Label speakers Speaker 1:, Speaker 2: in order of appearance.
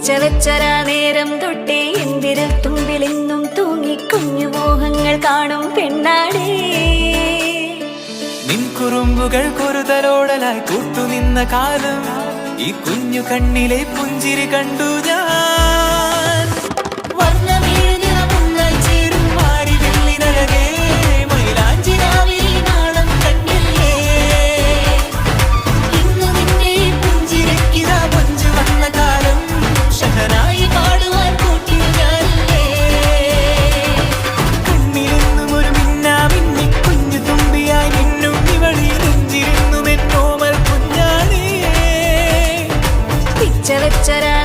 Speaker 1: പിച്ചവെച്ചരാ നേരം തൊട്ടേ എന്തിരൽ തുമ്പിലെന്നും തൂങ്ങി കുഞ്ഞു മോഹങ്ങൾ കാണും പെണ്ണാടേ.
Speaker 2: നിൻ കുറുമ്പുകൾ കുറുതലോടലായി കൂട്ടുനിന്ന കാലം ഈ കുഞ്ഞു കണ്ണിലെ പുഞ്ചിരി കണ്ടു ഞാൻ. വർണ്ണമേനിറമുന്നായി ചേരും മാറി വെള്ളിനഴകേ, മൈലാഞ്ചി രാവിൽ നാളം കണ്ടില്ലേ. ഇന്ന് നിന്നെ പുഞ്ചിരിക്കിതാ പഞ്ചു വന്ന കാലം ഷഹനായി പാടുവാൻ കൂട്ടിയ ഞാനില്ലേ. കണ്ണിലെന്നും ഒരു മിന്നാ മിന്നി കുഞ്ഞു തുമ്പിയായി മിന്നും ഇവളിൽ നെഞ്ചിരുന്നു മെന്നോമൽ കുഞ്ഞാണേ.
Speaker 1: പിച്ചവെച്ചരാ